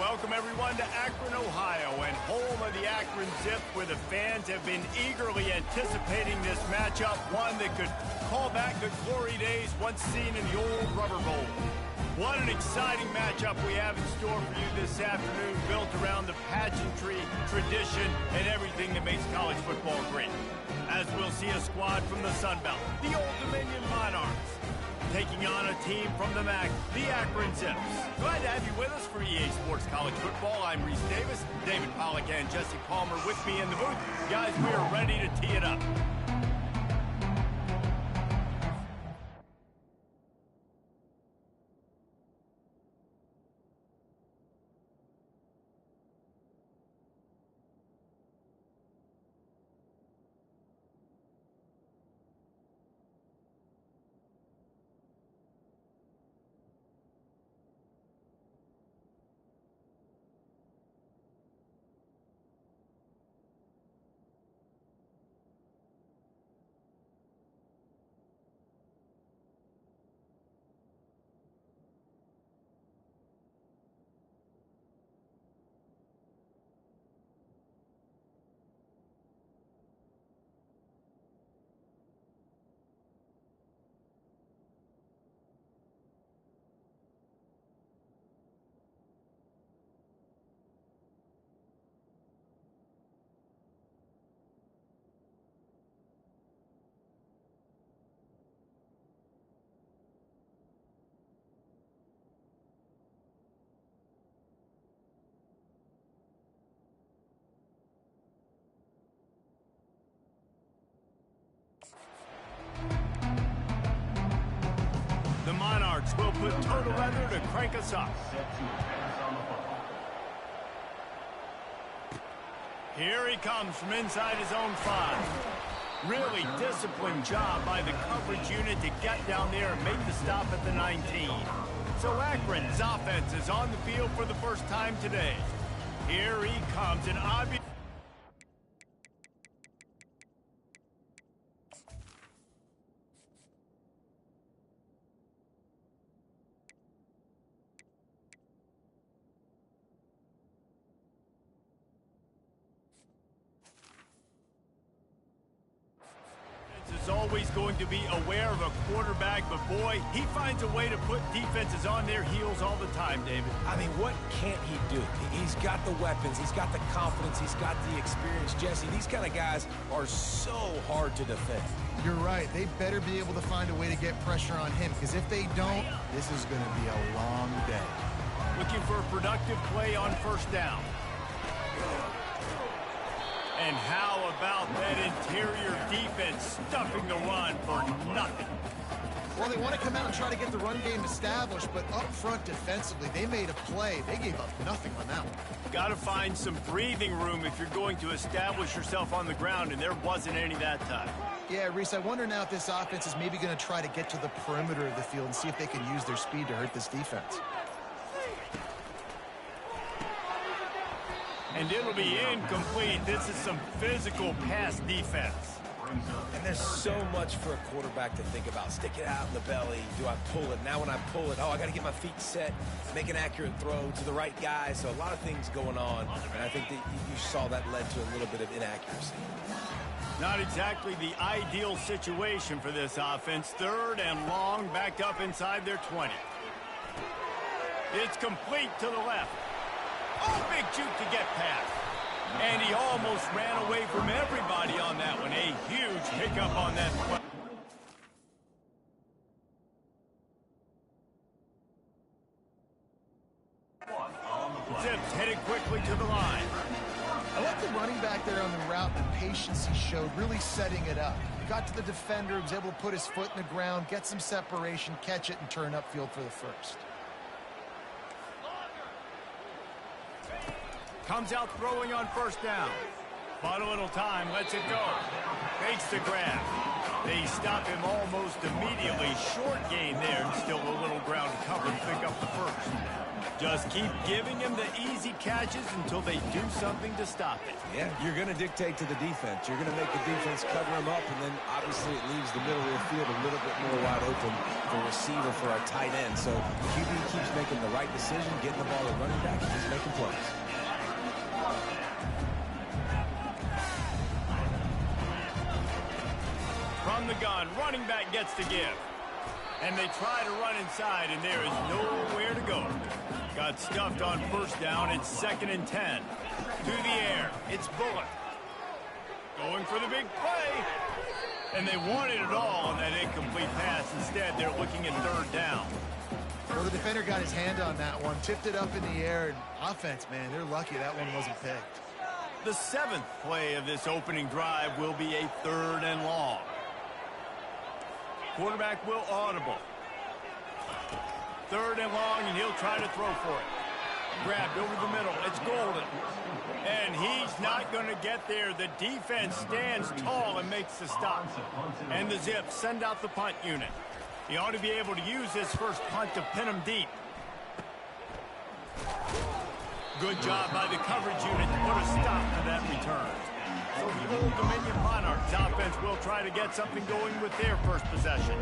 Welcome everyone to Akron, Ohio, and home of the Akron Zip, where the fans have been eagerly anticipating this matchup, one that could call back the glory days once seen in the old Rubber Bowl. What an exciting matchup we have in store for you this afternoon, built around the pageantry, tradition, and everything that makes college football great. As we'll see a squad from the Sun Belt, the Old Dominion Monarchs, taking on a team from the MAC, the Akron Zips. Glad to have you with us for EA Sports College Football. I'm Reese Davis, David Pollack and Jesse Palmer with me in the booth. Guys, we are ready to tee it up. The Monarchs will put total leather to crank us up. Here he comes from inside his own 5. Really disciplined job by the coverage unit to get down there and make the stop at the 19. So Akron's offense is on the field for the first time today. Here he comes, an obvious... is always going to be aware of a quarterback, but boy, he finds a way to put defenses on their heels all the time, David. I mean, what can't he do? He's got the weapons, he's got the confidence, he's got the experience. Jesse, these kind of guys are so hard to defend. You're right. They better be able to find a way to get pressure on him, because if they don't, this is going to be a long day. Looking for a productive play on first down. And how about that interior defense stuffing the run for nothing? Well, they want to come out and try to get the run game established, but up front defensively, they made a play. They gave up nothing on that one. Got to find some breathing room if you're going to establish yourself on the ground, and there wasn't any that time. Yeah, Reese, I wonder now if this offense is maybe going to try to get to the perimeter of the field and see if they can use their speed to hurt this defense. And it'll be incomplete. This is some physical pass defense. And there's so much for a quarterback to think about. Stick it out in the belly. Do I pull it? Now when I pull it, oh, I got to get my feet set, make an accurate throw to the right guy. So a lot of things going on. And I think that you saw that led to a little bit of inaccuracy. Not exactly the ideal situation for this offense. 3rd and long, backed up inside their 20. It's complete to the left. Oh, big juke to get past. And he almost ran away from everybody on that one. A huge hiccup on that play. Zips headed quickly to the line. I like the running back there on the route, the patience he showed, really setting it up. He got to the defender, was able to put his foot in the ground, get some separation, catch it, and turn upfield for the first. Comes out throwing on first down. Bought a little time, lets it go. Fakes the grab. They stop him almost immediately. Short gain there, and still a little ground cover to pick up the first. Just keep giving him the easy catches until they do something to stop it. Yeah, you're going to dictate to the defense. You're going to make the defense cover him up, and then obviously it leaves the middle of the field a little bit more wide open for a receiver, for a tight end. So QB keeps making the right decision, getting the ball to running back, and he's making plays. From the gun, running back gets to give. And they try to run inside, and there is nowhere to go. Got stuffed on first down. It's 2nd and 10. To the air. It's Bullock. Going for the big play. And they wanted it all on that incomplete pass. Instead, they're looking at 3rd down. Well, the defender got his hand on that one, tipped it up in the air, and offense, man, they're lucky that one wasn't picked. The 7th play of this opening drive will be a 3rd and long. Quarterback will audible. 3rd and long, and he'll try to throw for it. Grabbed over the middle. It's Golden. And he's not going to get there. The defense stands tall and makes the stop. And the Zips send out the punt unit. He ought to be able to use his first punt to pin him deep. Good job by the coverage unit to put a stop to that return. So the Old Dominion Monarchs offense will try to get something going with their first possession.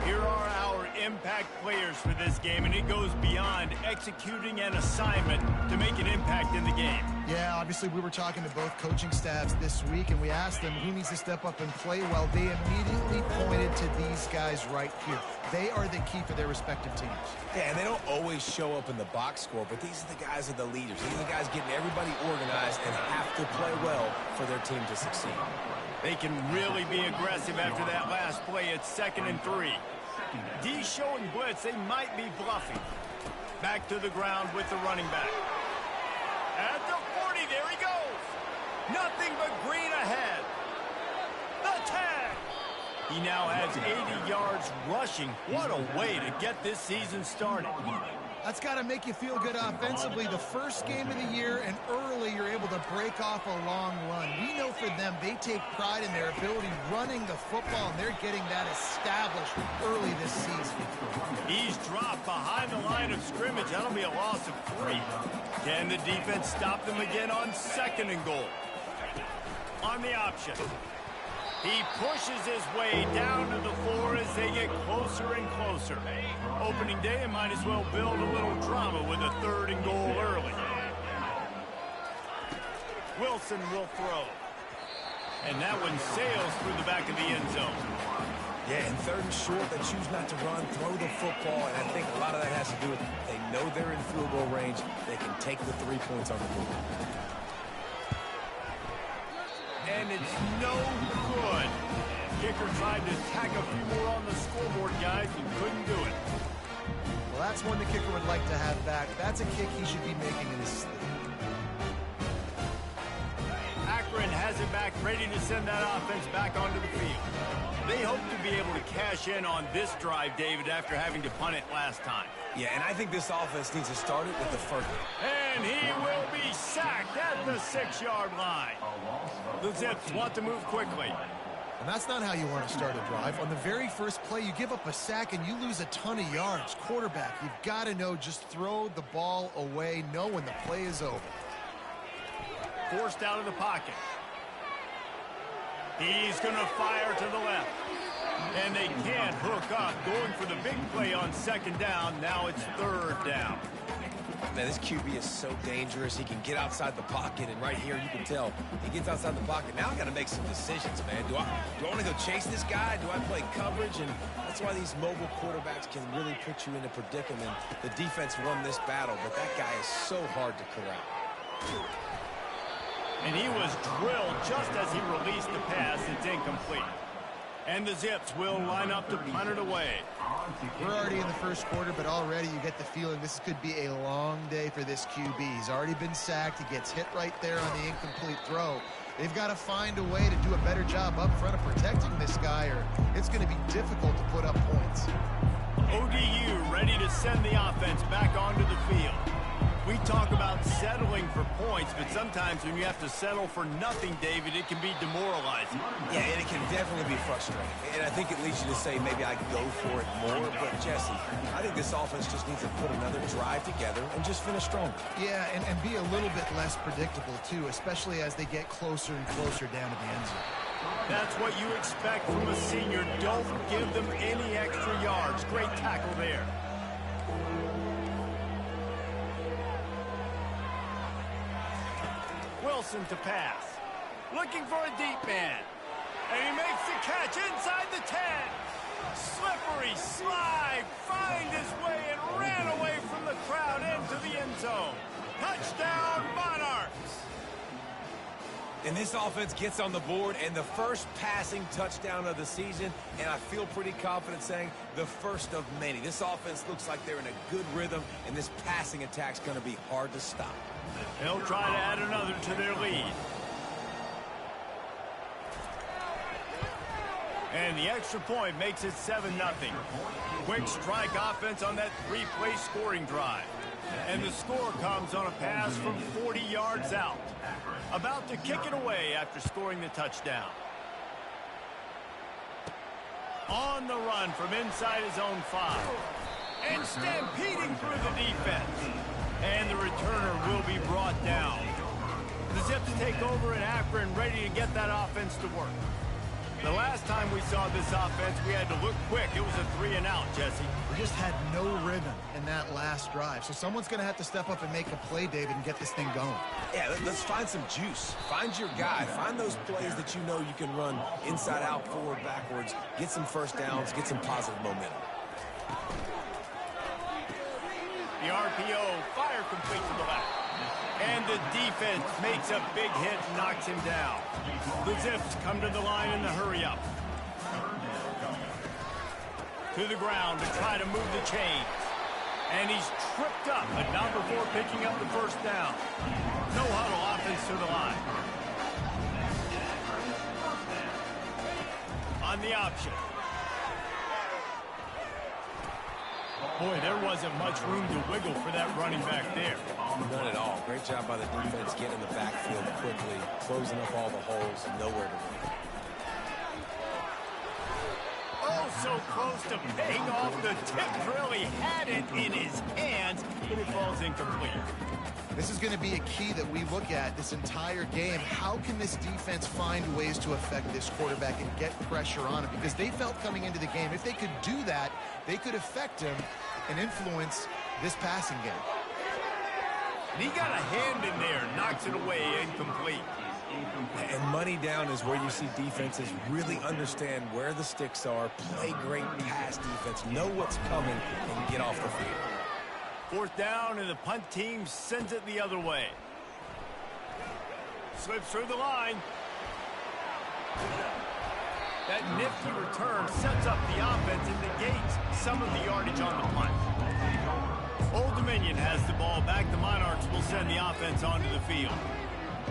Here are our impact players for this game, and it goes beyond executing an assignment to make an impact in the game. Yeah, obviously we were talking to both coaching staffs this week, and we asked them who needs to step up and play well. They immediately pointed to these guys right here. They are the key for their respective teams. Yeah, and they don't always show up in the box score, but these are the guys that are the leaders. These are the guys getting everybody organized and have to play well for their team to succeed. They can really be aggressive after that last play. It's 2nd and 3. D showing blitz. They might be bluffing. Back to the ground with the running back. At the 40, there he goes. Nothing but green ahead. The tag. He now has 80 yards rushing. What a way to get this season started. That's got to make you feel good offensively. The first game of the year, and early you're able to break off a long run. We know for them, they take pride in their ability running the football, and they're getting that established early this season. He's dropped behind the line of scrimmage. That'll be a loss of 3. Can the defense stop them again on 2nd and goal? On the option. He pushes his way down to the floor as they get closer and closer. Opening day, and might as well build a little drama with a 3rd and goal early. Wilson will throw. And that one sails through the back of the end zone. Yeah, and 3rd and short, they choose not to run, throw the football, and I think a lot of that has to do with they know they're in field goal range. They can take the 3 points on the board. And it's no good. Kicker tried to tack a few more on the scoreboard, guys, and couldn't do it. Well, that's one the kicker would like to have back. That's a kick he should be making in his sleep. Akron has it back, ready to send that offense back onto the field. They hope to be able to cash in on this drive, David, after having to punt it last time. Yeah, and I think this offense needs to start it with the first. And he will be sacked at the 6-yard line. The Zips want to move quickly. And that's not how you want to start a drive. On the very first play, you give up a sack and you lose a ton of yards. Quarterback, you've got to know, just throw the ball away, know when the play is over. Forced out of the pocket. He's going to fire to the left. And they can't hook up. Going for the big play on 2nd down. Now it's 3rd down. Man, this QB is so dangerous. He can get outside the pocket, and right here you can tell he gets outside the pocket. Now I got to make some decisions, man. Do I want to go chase this guy? Do I play coverage? And that's why these mobile quarterbacks can really put you in a predicament. The defense won this battle, but that guy is so hard to corral. And he was drilled just as he released the pass. It's incomplete. And the Zips will line up to punt it away. We're already in the first quarter, but already you get the feeling this could be a long day for this QB. He's already been sacked. He gets hit right there on the incomplete throw. They've got to find a way to do a better job up front of protecting this guy, or it's going to be difficult to put up points. ODU ready to send the offense back onto the field. We talk about settling for points, but sometimes when you have to settle for nothing, David, it can be demoralizing. Yeah, and it can definitely be frustrating. And I think it leads you to say maybe I go for it more. But, Jesse, I think this offense just needs to put another drive together and just finish stronger. Yeah, and be a little bit less predictable, too, especially as they get closer and closer down to the end zone. That's what you expect from a senior. Don't give them any extra yards. Great tackle there. Wilson to pass. Looking for a deep man. And he makes the catch inside the 10. Slippery slide. Find his way and ran away from the crowd into the end zone. Touchdown, Monarchs. And this offense gets on the board, and the first passing touchdown of the season, and I feel pretty confident saying the first of many. This offense looks like they're in a good rhythm, and this passing attack's going to be hard to stop. They'll try to add another to their lead. And the extra point makes it 7-0. Quick strike offense on that three-play scoring drive. And the score comes on a pass from 40 yards out. About to kick it away after scoring the touchdown. On the run from inside his own 5. And stampeding through the defense. And the returner will be brought down. The Zips take over in Akron, ready to get that offense to work. The last time we saw this offense, we had to look quick. It was a 3-and-out, Jesse. We just had no rhythm in that last drive. So someone's going to have to step up and make a play, David, and get this thing going. Yeah, let's find some juice. Find your guy. Find those plays that you know you can run inside out, forward, backwards. Get some first downs. Get some positive momentum. The RPO, fire complete to the left. And the defense makes a big hit and knocks him down. The Zips come to the line in the hurry-up. To the ground to try to move the chains. And he's tripped up, but not before picking up the first down. No huddle offense to the line. On the option. Boy, there wasn't much room to wiggle for that running back there. None at all. Great job by the defense getting in the backfield quickly, closing up all the holes, nowhere to run. Oh, so close to paying off the tip drill. He had it in his hands, but it falls incomplete. This is going to be a key that we look at this entire game. How can this defense find ways to affect this quarterback and get pressure on him? Because they felt coming into the game, if they could do that, they could affect him and influence this passing game. And he got a hand in there, knocks it away, incomplete. And money down is where you see defenses really understand where the sticks are, play great pass defense, know what's coming, and get off the field. Fourth down, and the punt team sends it the other way. Slips through the line. That nifty return sets up the offense and negates some of the yardage on the punt. Old Dominion has the ball back. The Monarchs will send the offense onto the field.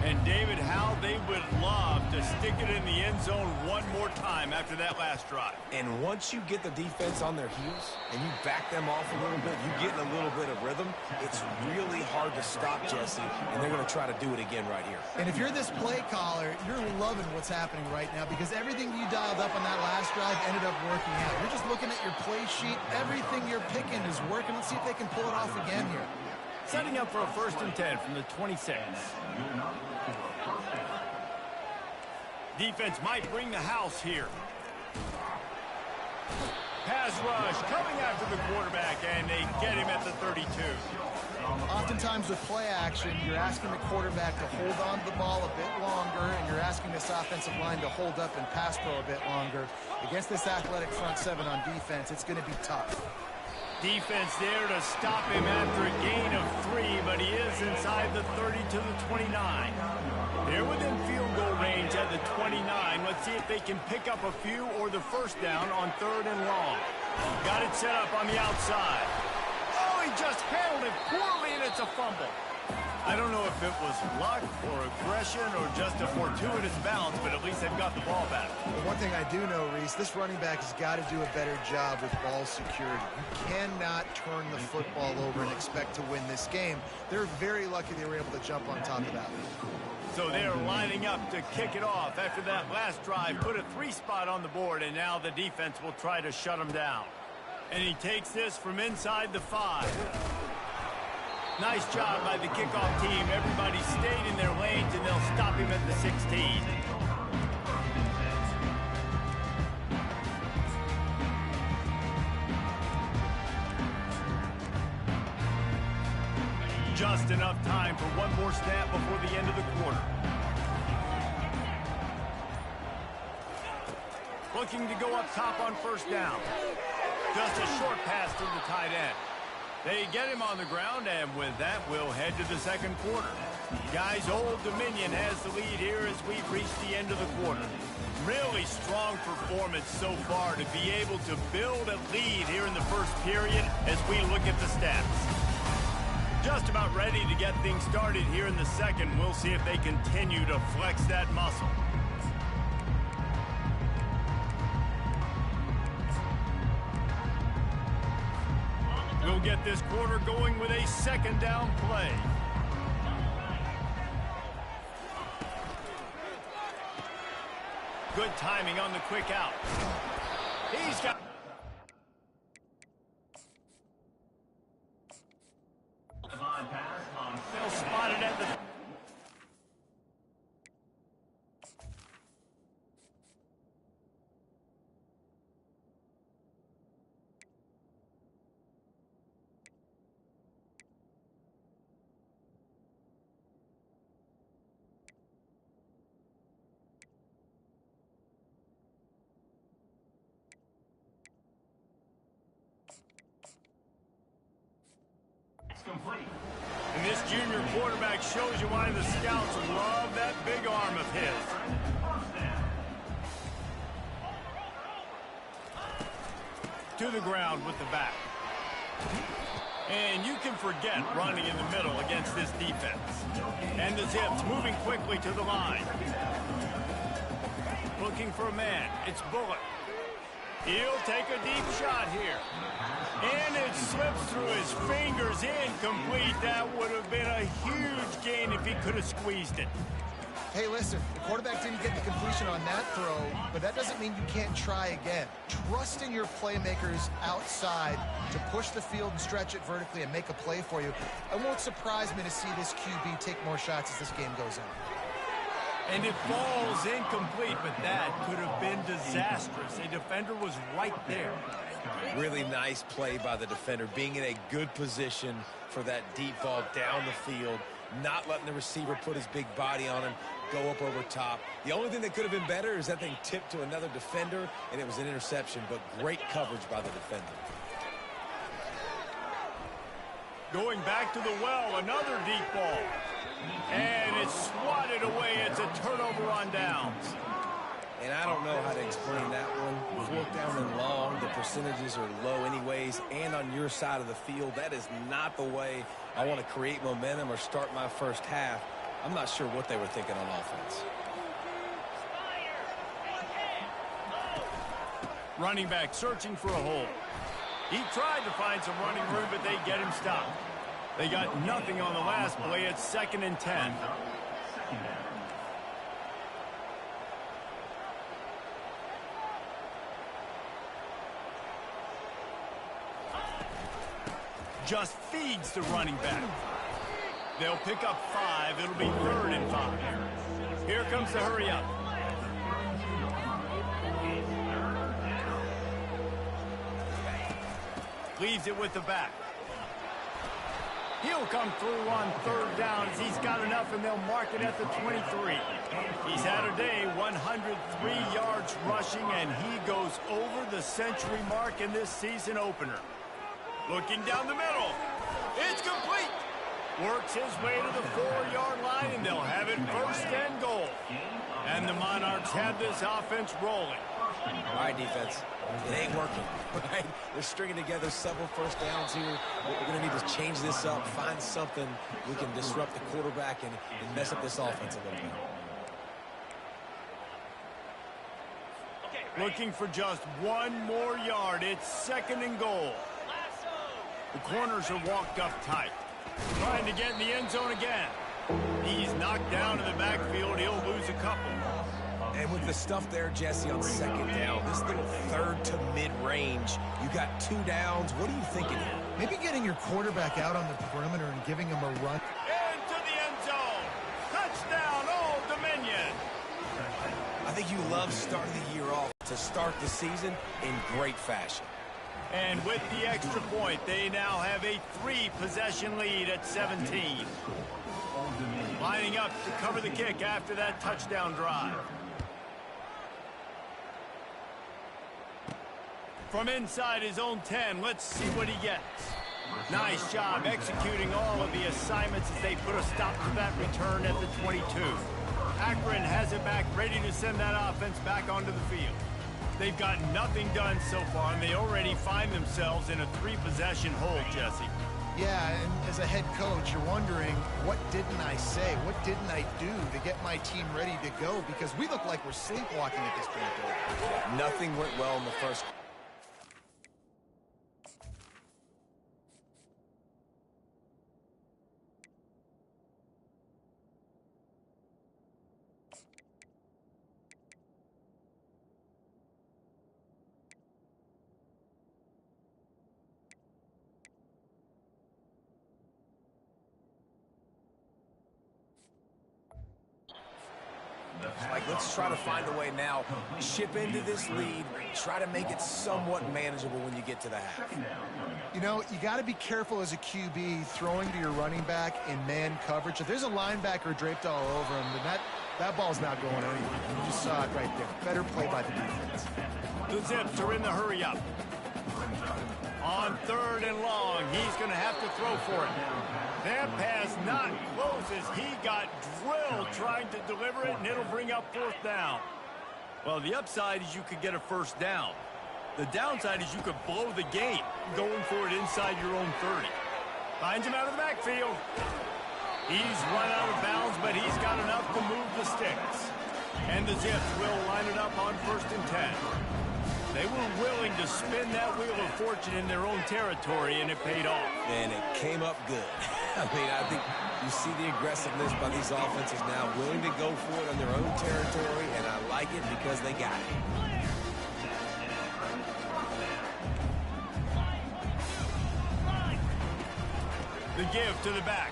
And David, how they would love to stick it in the end zone one more time after that last drive. And once you get the defense on their heels and you back them off a little bit, you get in a little bit of rhythm, it's really hard to stop, Jesse, and they're going to try to do it again right here. And if you're this play caller, you're loving what's happening right now because everything you dialed up on that last drive ended up working out. You're just looking at your play sheet. Everything you're picking is working. Let's see if they can pull it off again here. Setting up for a 1st and 10 from the 26. Defense might bring the house here. Pass rush coming after the quarterback, and they get him at the 32. Oftentimes with play action, you're asking the quarterback to hold on to the ball a bit longer, and you're asking this offensive line to hold up and pass pro a bit longer. Against this athletic front seven on defense, it's going to be tough. Defense there to stop him after a gain of 3, but he is inside the 30 to the 29. They're within field goal range at the 29. Let's see if they can pick up a few or the first down on 3rd and long. Got it set up on the outside. Oh, he just handled it poorly, and it's a fumble. I don't know if it was luck or aggression or just a fortuitous bounce, but at least they've got the ball back. Well, one thing I do know, Reese, this running back has got to do a better job with ball security. You cannot turn the football over and expect to win this game. They're very lucky they were able to jump on top of that. So they're lining up to kick it off after that last drive. Put a 3 spot on the board, and now the defense will try to shut him down. And he takes this from inside the 5. Nice job by the kickoff team. Everybody stayed in their lanes, and they'll stop him at the 16. Just enough time for one more snap before the end of the quarter. Looking to go up top on first down. Just a short pass to the tight end. They get him on the ground, and with that, we'll head to the second quarter. Guys, Old Dominion has the lead here as we've reached the end of the quarter. Really strong performance so far to be able to build a lead here in the first period as we look at the stats. Just about ready to get things started here in the second. We'll see if they continue to flex that muscle. We'll get this quarter going with a second down play. Good timing on the quick out. He's got... They'll spot it at the... Complete. And this junior quarterback shows you why the scouts love that big arm of his. To the ground with the back. And you can forget running in the middle against this defense. And the Zips moving quickly to the line. Looking for a man. It's Bullock. He'll take a deep shot here. And it slips through his fingers, incomplete. That would have been a huge gain if he could have squeezed it. Hey, listen, the quarterback didn't get the completion on that throw, but that doesn't mean you can't try again. Trust in your playmakers outside to push the field and stretch it vertically and make a play for you. It won't surprise me to see this QB take more shots as this game goes on. And it falls incomplete, but that could have been disastrous. A defender was right there. Really nice play by the defender, being in a good position for that deep ball down the field, not letting the receiver put his big body on him, go up over top. The only thing that could have been better is that thing tipped to another defender, and it was an interception, but great coverage by the defender. Going back to the well, another deep ball. And it's swatted away. It's a turnover on downs. And I don't know how to explain that one. 4th down and long, the percentages are low anyways, and on your side of the field, that is not the way I want to create momentum or start my first half. I'm not sure what they were thinking on offense. Running back searching for a hole. He tried to find some running room, but they get him stopped. They got nothing on the last play. It's 2nd and 10. Just feeds the running back. They'll pick up 5. It'll be 3rd and 5. Here comes the hurry up. Leaves it with the back. He'll come through on 3rd down as he's got enough, and they'll mark it at the 23. He's had a day, 103 yards rushing, and he goes over the century mark in this season opener. Looking down the middle. It's complete. Works his way to the 4-yard line, and they'll have it 1st and goal. And the Monarchs have this offense rolling. All right, defense. It ain't working, right? They're stringing together several first downs here. We're going to need to change this up, find something we can disrupt the quarterback and mess up this offense a little bit. Looking for just 1 more yard. It's 2nd and goal. The corners are walked up tight. Trying to get in the end zone again. He's knocked down in the backfield. He'll lose a couple. And with the stuff there, Jesse, on 2nd down, this little 3rd to mid-range, you got 2 downs. What are you thinking here? Maybe getting your quarterback out on the perimeter and giving him a run. Into the end zone. Touchdown, Old Dominion. I think you love starting the year off to start the season in great fashion. And with the extra point, they now have a 3-possession lead at 17. Lining up to cover the kick after that touchdown drive. From inside his own 10, let's see what he gets. Nice job executing all of the assignments as they put a stop to that return at the 22. Akron has it back, ready to send that offense back onto the field. They've got nothing done so far, and they already find themselves in a 3-possession hole, Jesse. Yeah, and as a head coach, you're wondering, what didn't I say? What didn't I do to get my team ready to go? Because we look like we're sleepwalking at this point. Nothing went well in the first. Like, let's try to find a way now. Chip into this lead. Try to make it somewhat manageable when you get to the half. You know, you got to be careful as a QB throwing to your running back in man coverage. If there's a linebacker draped all over him, then that ball's not going anywhere. You just saw it right there. Better play by the defense. The Zips are in the hurry up. On 3rd and long, he's going to have to throw for it. That pass not close as he got drilled trying to deliver it, and it'll bring up 4th down. Well, the upside is you could get a 1st down. The downside is you could blow the game going for it inside your own 30. Finds him out of the backfield. He's run out of bounds, but he's got enough to move the sticks. And the Zips will line it up on 1st and 10. They were willing to spin that wheel of fortune in their own territory, and it paid off. And it came up good. I mean, I think you see the aggressiveness by these offenses now, willing to go for it on their own territory, and I like it because they got it. The give to the back.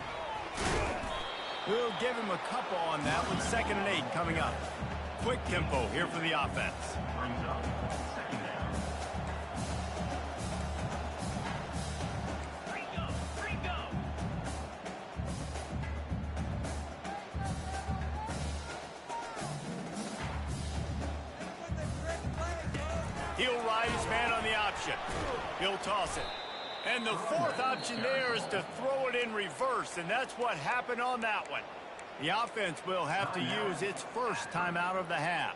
We'll give him a couple on that with 2nd and 8 coming up. Quick tempo here for the offense. He'll ride his man on the option. He'll toss it. And the 4th option there is to throw it in reverse, and that's what happened on that one. The offense will have to use its 1st timeout of the half.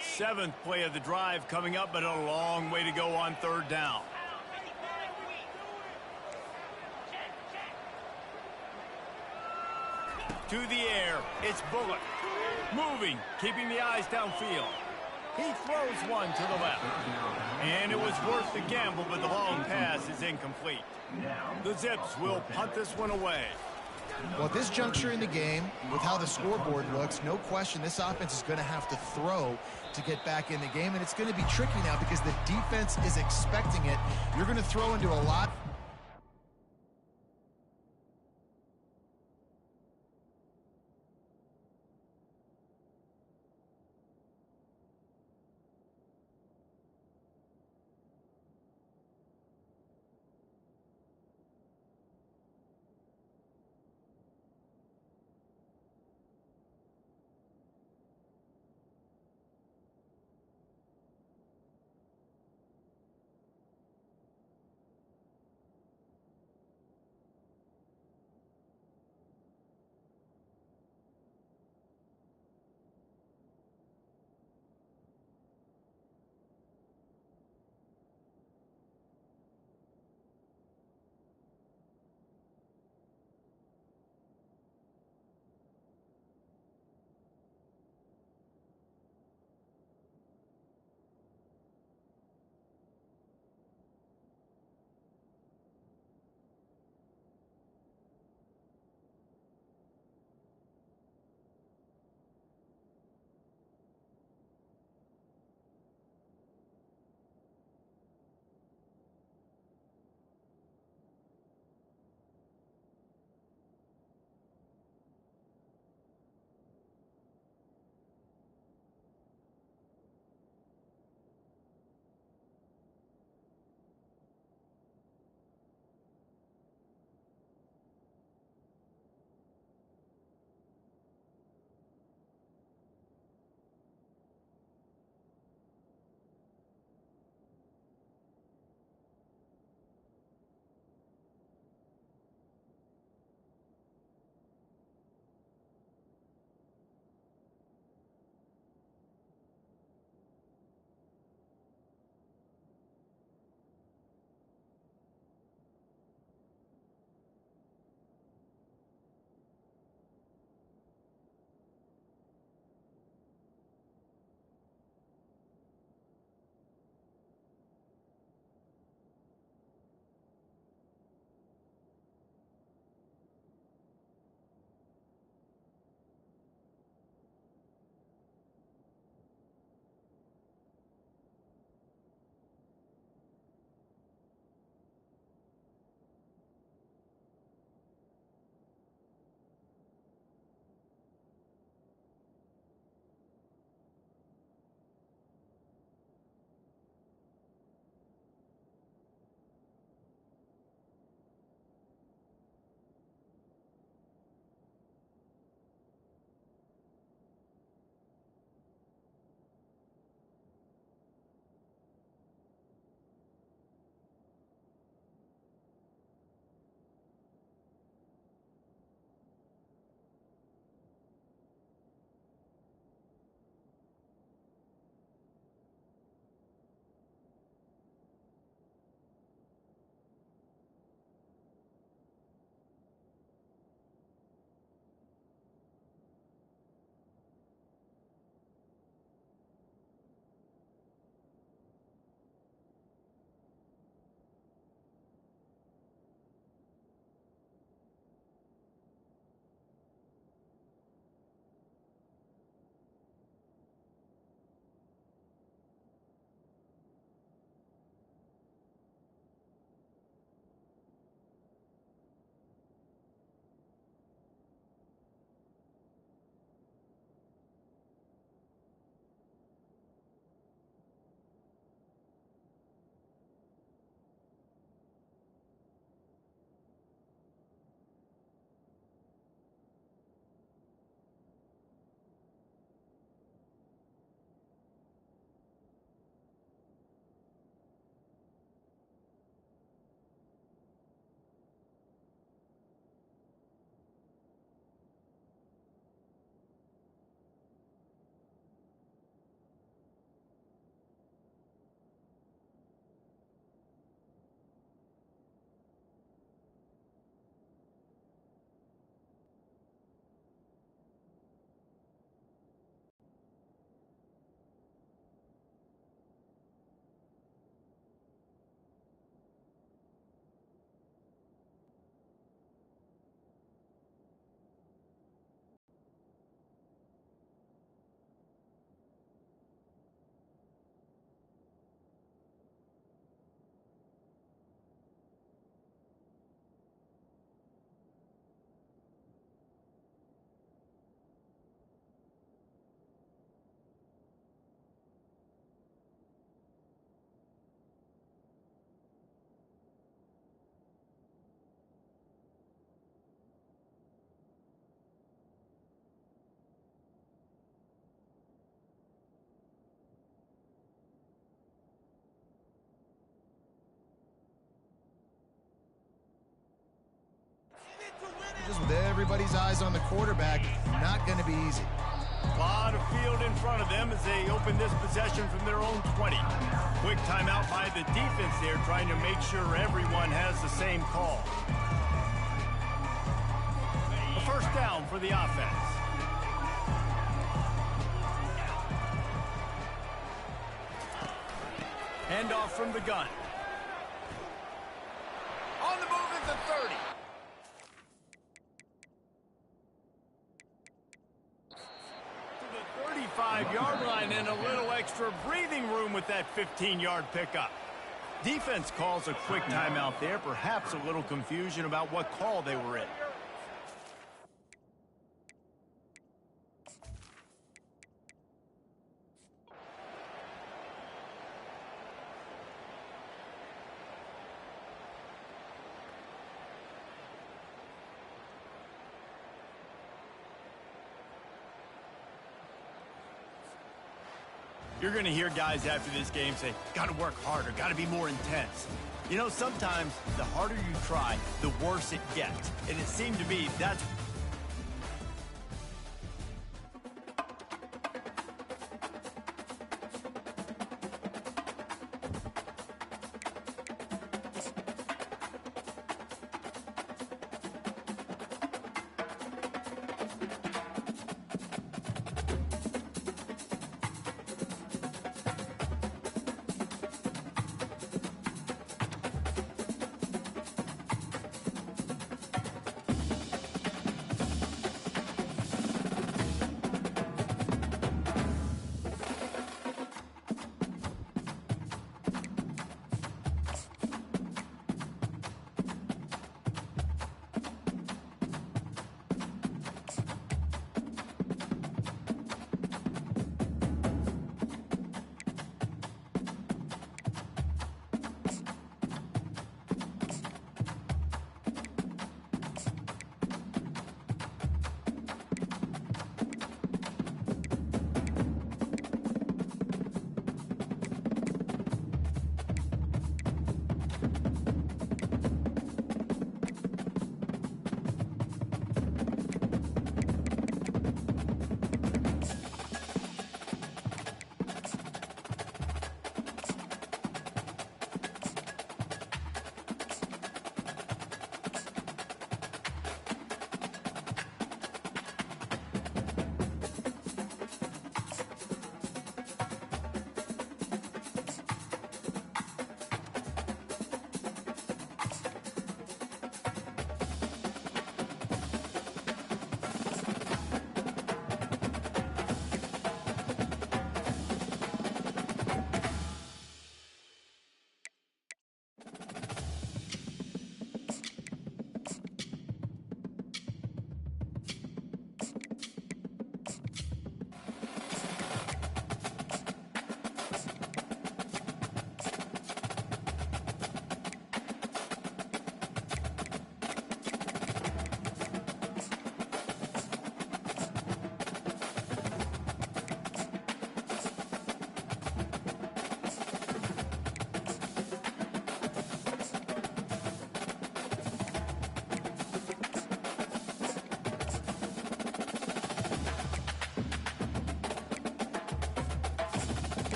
7th play of the drive coming up, but a long way to go on 3rd down. To the air, it's Bullock. Moving, keeping the eyes downfield. He throws one to the left. And it was worth the gamble, but the long pass is incomplete. The Zips will punt this one away. Well, at this juncture in the game, with how the scoreboard looks, no question this offense is going to have to throw to get back in the game, and it's going to be tricky now because the defense is expecting it. You're going to throw into a lot. everybody's eyes on the quarterback. Not going to be easy. A lot of field in front of them as they open this possession from their own 20. Quick timeout by the defense there, trying to make sure everyone has the same call. A first down for the offense. Handoff from the gun. On the move at the 30. To the 35-yard line and a little extra breathing room with that 15-yard pickup. Defense calls a quick timeout there, perhaps a little confusion about what call they were in. You're going to hear guys after this game say, got to work harder, got to be more intense. You know, sometimes the harder you try, the worse it gets. And it seemed to me that's